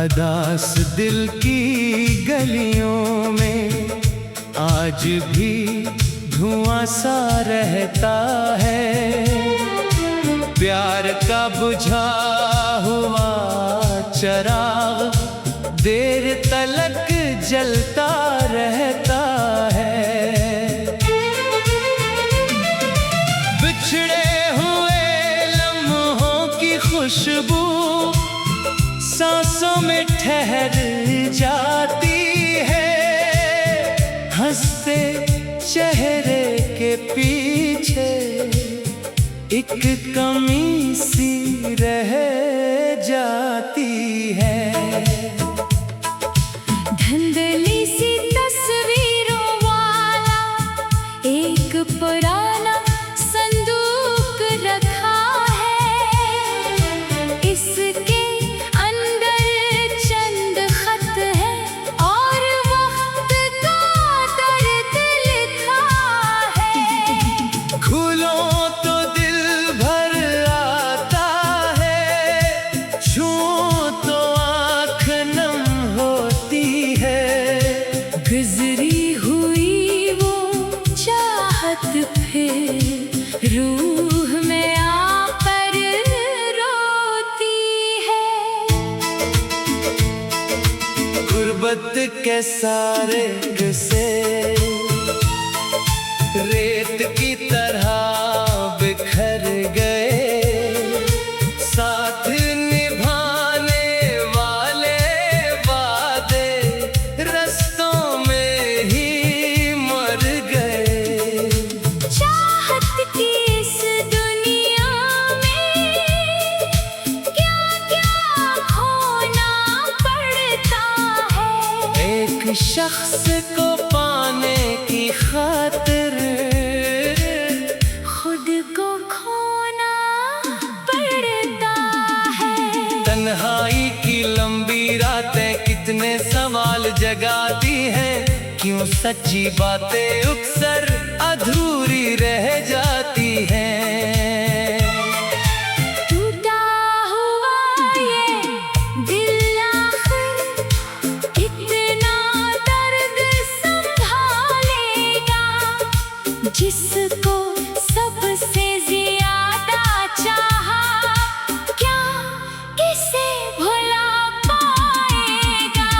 अदास दिल की गलियों में आज भी धुआं सा रहता है। प्यार का बुझा हुआ चिराग देर तलक जलता रहता है। बिछड़े हुए लम्हों की खुशबू सांसों में ठहर जाती है। हंसते चेहरे के पीछे एक कमी सी रह जाती है। धुंधली सी तस्वीरों वाला एक पुराना संदूक रखा है। इसके अंदर चंद खत है और वक्त का दर्द लिखा है। खोलो तो दिल भर आता है, छूओ तो आँख नम होती है। गुजरी हुई वो चाहत फिर रूह में आकर रोती है। गुर्बत के सारे किस्से रेत की तरह बिखर गए। साथ निभाने वाले वादे रस्तों में ही मर गए। चाहत की इस दुनिया में क्या-क्या खोना पड़ता है। एक शख्स को पाने की खातिर खुद को खोना पड़ता है। तन्हाई की लंबी रातें कितने सवाल जगाती हैं। क्यों सच्ची बातें अक्सर अधूरी रह जाती हैं। टूटा हुआ ये दिल आखिर इतना दर्द संभालेगा। जिसको सबसे ज्यादा चाहा क्या किसे भुला पाएगा।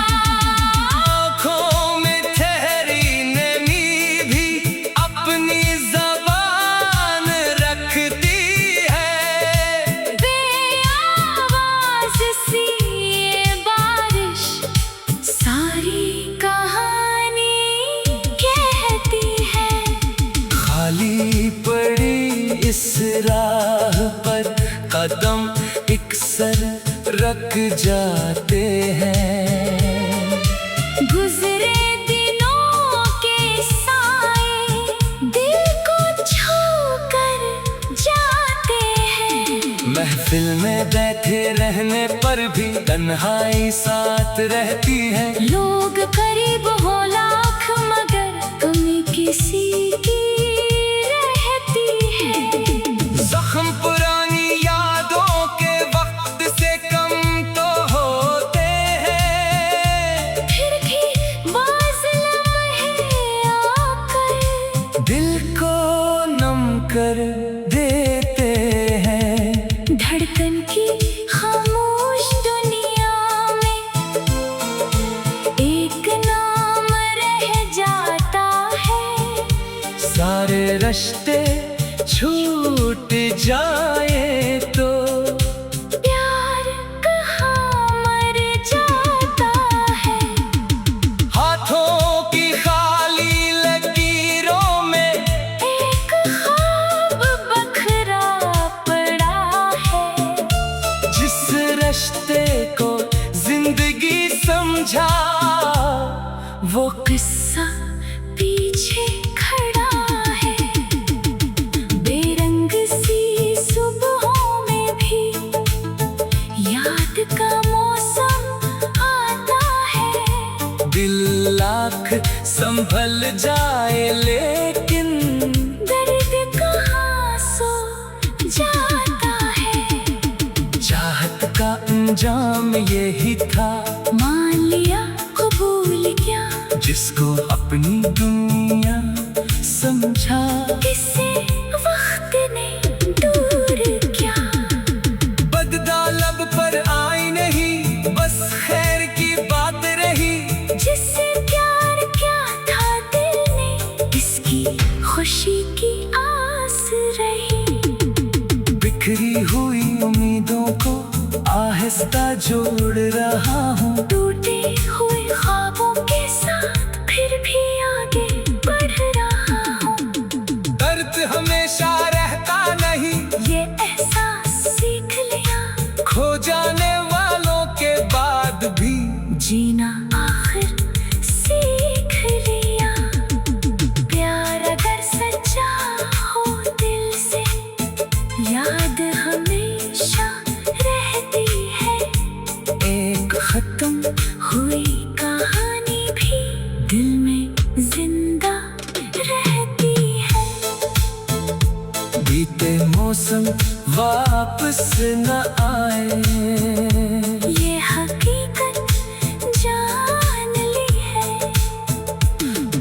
आँखों में ठहरी नमी भी अपनी ज़बान रखती है। बेआवाज़ सी ये बारिश सारी कहानी कहती है। खाली पड़ी इस राह पर कदम अक्सर रख जाते हैं। गुजरे दिनों के साए दिल को छू कर जाते हैं। महफिल में बैठे रहने पर भी तन्हाई साथ रहती है। लोग करीब हो लाख मगर कमी किसी की रहती है। जख्म पुरानी यादों के वक्त से कम तो होते हैं। फिर भी बाज़ लम्हे आकर दिल को नम कर देते हैं। धड़कन की खामोश दुनिया में एक नाम रह जाता है। सारे रिश्ते छूट जाए तो प्यार कहाँ मर जाता है। हाथों की खाली लकीरों में एक ख्वाब बखरा पड़ा है। जिस रिश्ते को जिंदगी समझा वो किस्सा पीछे खड़ा है। बेरंग सी सुबहों में भी याद का मौसम आता है। दिल लाख संभल जाए लेकिन दर्द कहाँ सो जाता है। चाहत का अंजाम यही था। बिखरी हुई उम्मीदों को आहिस्ता जोड़ रहा हूँ। टूटे हुए ख्वाबों के साथ फिर भी आगे बढ़ रहा हूँ। दर्द हमेशा रहता नहीं, ये एहसास सीख लिया। खो जाने वालों के बाद भी जीना आखिर सीख लिया। प्यार अगर सच्चा हो दिल से, याद हमेशा रहती है। एक खत्म हुई कहानी भी दिल में जिंदा रहती है। बीते मौसम वापस न आए, ये हकीकत जान ली है।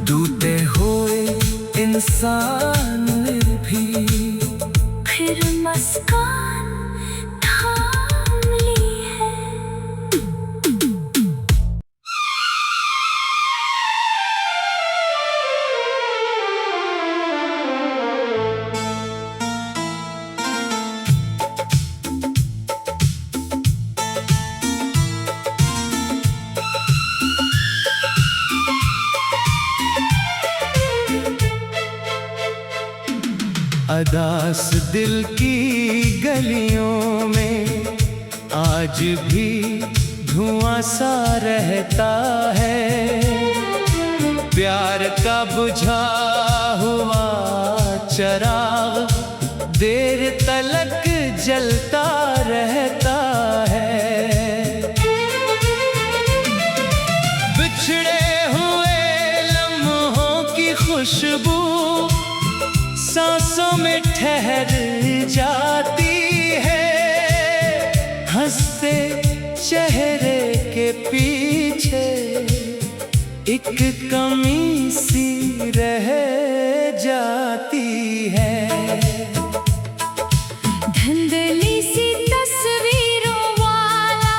टूटे हुए इंसान ने भी फिर मुस्कान थाम ली है। अदास दिल की गलियों में आज भी धुआं सा रहता है। प्यार का बुझा हुआ चिराग देर तलक जलता रहता है। बिछड़े हुए लम्हों की खुशबू सांसों में ठहर जाती है। हंसते चेहरे के पीछे एक कमी सी रह जाती है। धुंधली सी तस्वीरों वाला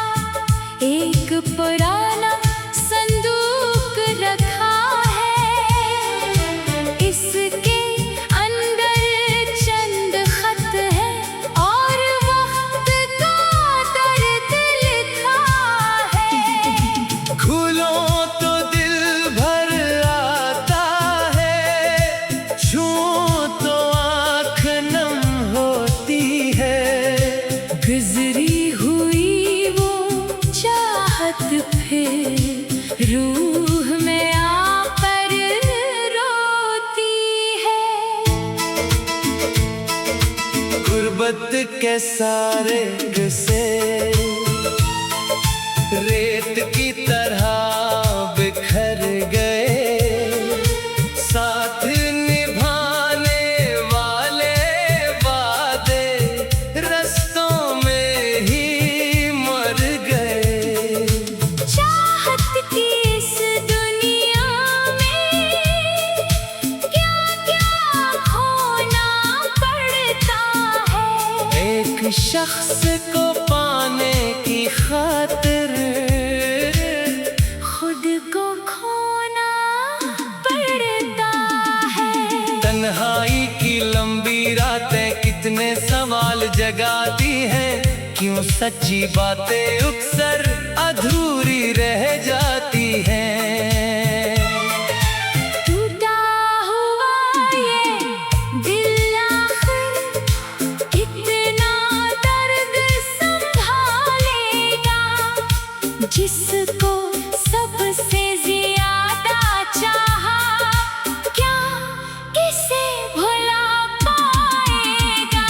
एक पुराना संदूक रखा है। इसके अंदर चंद खत है और वक्त का दर्द लिखा है। खोलो तो दिल भर आता है, छूओ तो आँख नम होती है। गुजरी हुई वो चाहत फिर रूह में आकर रोती है। गुर्बत के सारे किस्से रेत की तरह बिखर गए। साथ निभाने वाले वादे रस्तों में ही मर गए। चाहत की इस दुनिया में क्या-क्या खोना पड़ता है। एक शख्स को पाने की खातिर खुद को खोना पड़ता है। तन्हाई की लंबी रातें कितने सवाल जगाती हैं। क्यों सच्ची बातें अक्सर अधूरी रह जाती हैं। टूटा हुआ ये दिल आखिर कितना दर्द संभालेगा। जिसको सबसे ज्यादा चाहा, क्या किसे भुला पाएगा।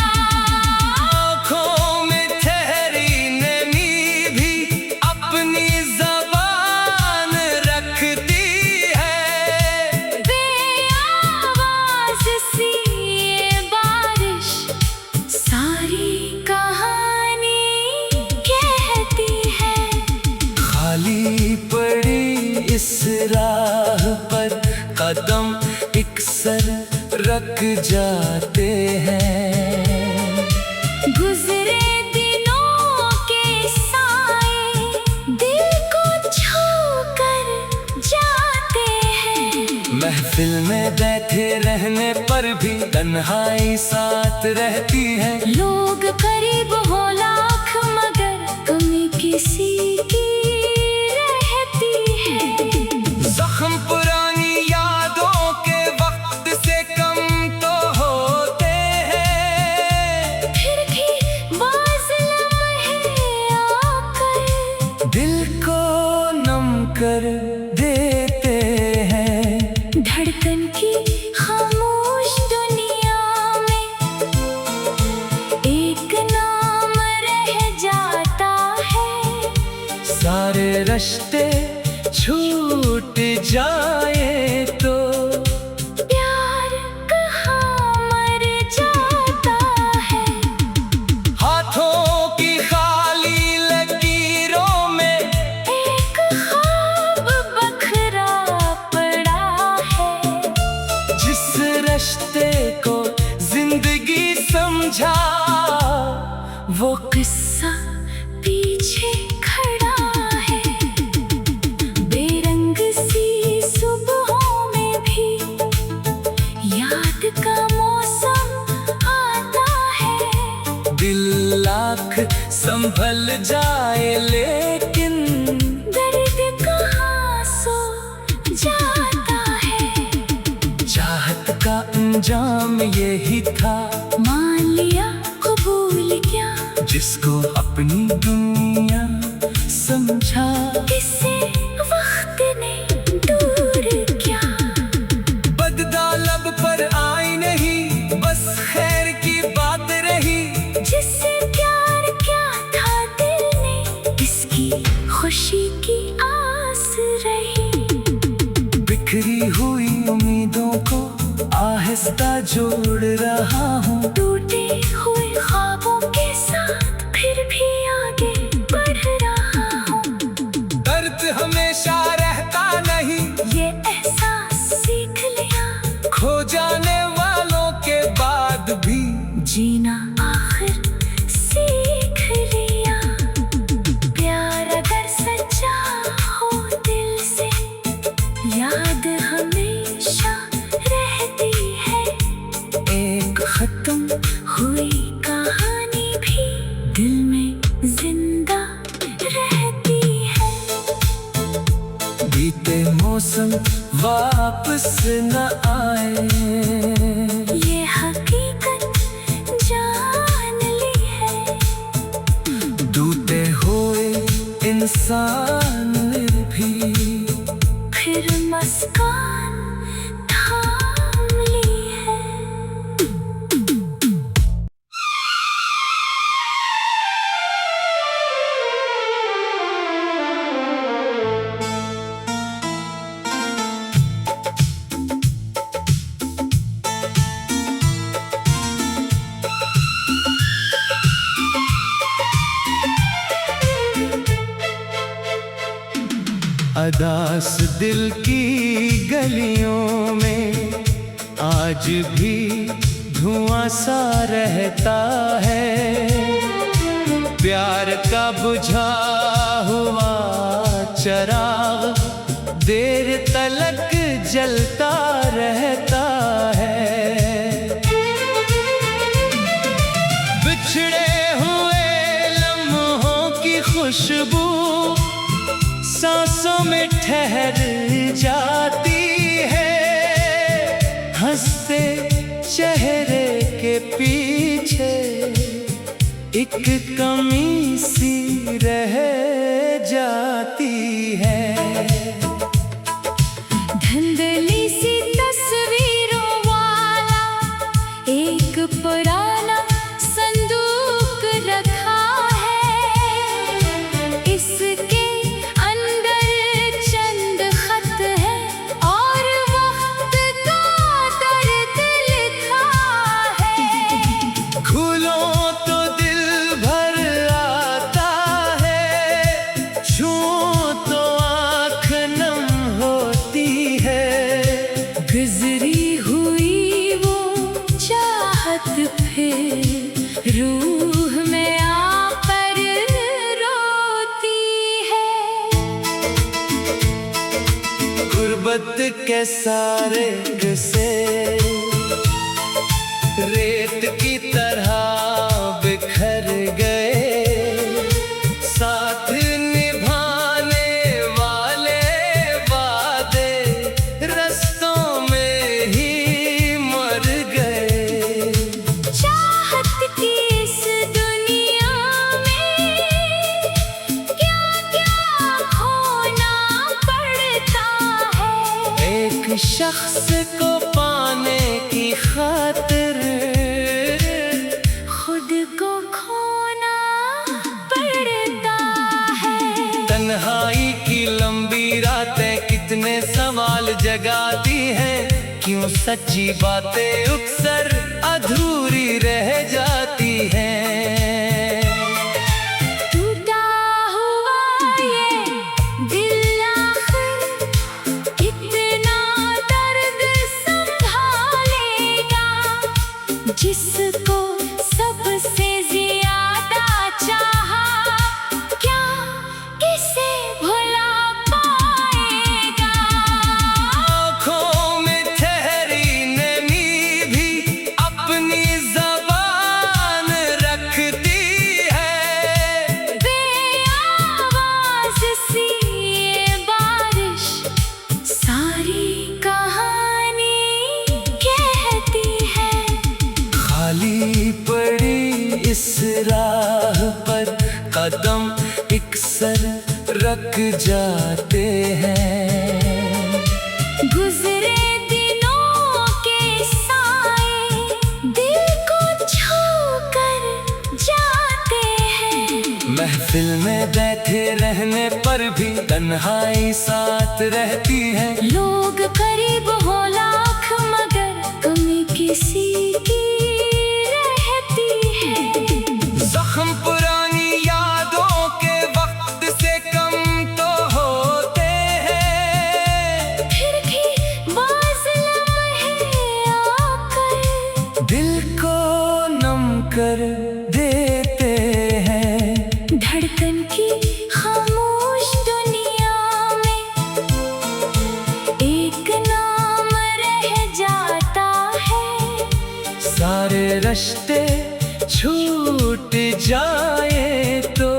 आँखों में ठहरी नमी भी अपनी ज़बान रखती है। बेआवाज़ सी ये बारिश सारी कहानी कहती है। खाली पड़ी इस राह पर कदम अक्सर रख जाते हैं। गुजरे दिनों के साए दिल को छू कर जाते हैं। महफिल में बैठे रहने पर भी तन्हाई साथ रहती है। लोग किसी की रहती है। जख्म पुरानी यादों के वक्त से कम तो होते हैं, फिर भी बाज़ लम्हे आकर दिल को नम कर देते हैं। धड़कन की खामोश दुनिया में एक नाम रह जाता है। सारे रिश्ते छूट जाए तो प्यार कहाँ मर जाता है। हाथों की खाली लकीरों में एक ख्वाब बखरा पड़ा है। जिस रिश्ते को जिंदगी समझा वो किस्सा पीछे खड़ा है। बेरंग सी सुबहों में भी याद का मौसम आता है। दिल लाख संभल जाए लेकिन दर्द कहाँ सो जाता है। चाहत का अंजाम यही था, मान लिया कबूल क्या, जिसको अपनी दुनिया समझा। किसे वक्त ने दूर क्या। बददा लब पर आई नहीं, बस खैर की बात रही। जिससे प्यार क्या था दिल ने, इसकी खुशी की आस रही। बिखरी हुई उम्मीदों को आहिस्ता जोड़ रहा हूँ। टूटे हुए ख्वाबों के साथ फिर भी आगे बढ़ रहा हूँ। दर्द हमेशा रहता नहीं, ये एहसास सीख लिया। खो जाने वालों के बाद भी जीना आखिर सीख लिया। प्यार अगर सच्चा हो दिल से, याद हमेशा रहती है। एक खत्म हुई कहानी भी दिल में जिंदा रहती है। बीते मौसम वापस न आए, ये हकीकत जान ली है। टूटे हुए इंसान भी फिर मुस्कान थाम ली है। अदास दिल की गलियों में आज भी धुआं सा रहता है। प्यार का बुझा हुआ चराग देर तलक जलता रहता है। बिछड़े हुए लम्हों की खुशबू सांसों में ठहर जाती है। हंसते चेहरे के पीछे एक कमी सी रह जाती है। धुंधली सी तस्वीरों वाला एक पुराना संदूक रखा है। इसके अंदर चंद खत है और वक्त का दर्द लिखा है। खुलो तो दिल भर आता है, छूं तो आँख नम होती है। गुजरी हुई वो चाहत फिर रूह में आकर रोती है। गुर्बत के सारे किस्से रेत की तरह बिखर गए, साथ चाहत की इस दुनिया में क्या क्या खोना पड़ता है। एक शख्स को पाने की खातिर खुद को खोना पड़ता है। तन्हाई की लंबी रातें कितने सवाल जगाती हैं, क्यों सच्ची बातें अक्सर अधूरी रह जाती हैं। टूटा हुआ ये दिल आखिर कितना दर्द संभालेगा, जिसको सबसे ज्यादा चाहा क्या किसे भुला पाएगा। आँखों में ठहरी नमी भी अपनी ज़बान रखती है। बेआवाज़ सी ये बारिश सारी कहानी कहती है। खाली पड़ी इस राह पर कदम अक्सर रख जाते हैं। गुजरे दिनों के साए दिल को छू कर जाते हैं। महफिल में बैठे रहने पर भी तन्हाई साथ रहती है। लोग करीब हो लाख मगर कमी किसी की रहती है। जख्म पुरानी यादों के वक्त से कम तो होते हैं, फिर भी बाज़ लम्हे आकर दिल को नम कर देते हैं। धड़कन की खामोश दुनिया में एक नाम रह जाता है। सारे रिश्ते छूट जाए तो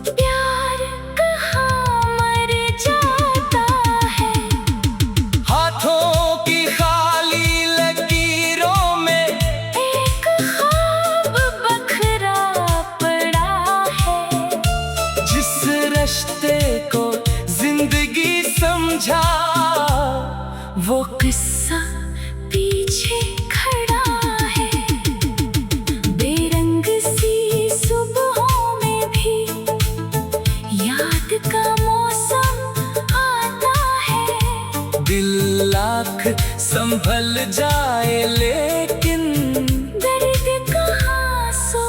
प्यार कहाँ मर जाता है। हाथों की खाली लकीरों में एक ख्वाब बखरा पड़ा है। जिस रिश्ते को जिंदगी समझा वो किस्सा पीछे खड़ा है। बेरंग सी सुबहों में भी याद का मौसम आता है। दिल लाख संभल जाए लेकिन दर्द कहाँ सो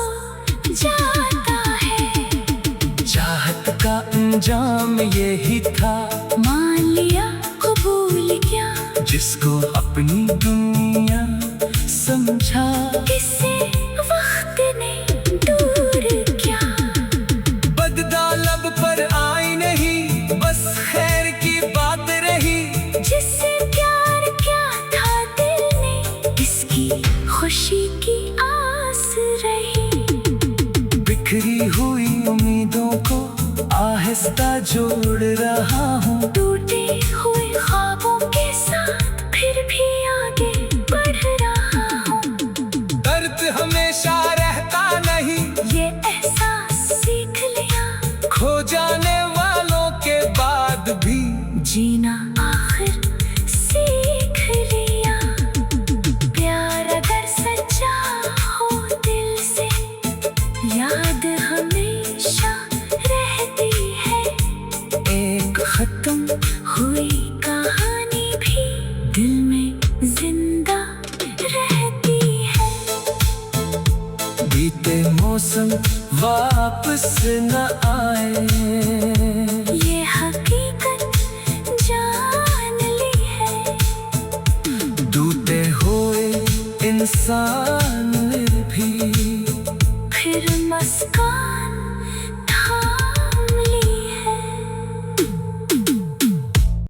जाता है। चाहत का अंजाम यही था, मान लिया कबूल क्या जिसको अपनी दुनिया समझा। किसे वक्त ने दूर क्या। बददा लब पर आई नहीं, बस खैर की बात रही। जिससे प्यार क्या था दिल में इसकी खुशी की आस रही। बिखरी हुई उम्मीदों को आहिस्ता जोड़ रहा हूँ। टूटे हुए ख्वाबों के साथ फिर भी आगे बढ़ रहा हूँ। दर्द हमेशा रहता नहीं, ये एहसास सीख लिया। खो जाने वालों के बाद भी जीना आखिर सीख लिया। प्यार अगर सच्चा हो दिल से याद हमेशा रहती है। एक खत्म हुई कहानी भी दिल में जिंदा रहती है। बीते मौसम वापस न आए, ये हकीकत जान ली है। टूटे हुए इंसान भी फिर मुस्कान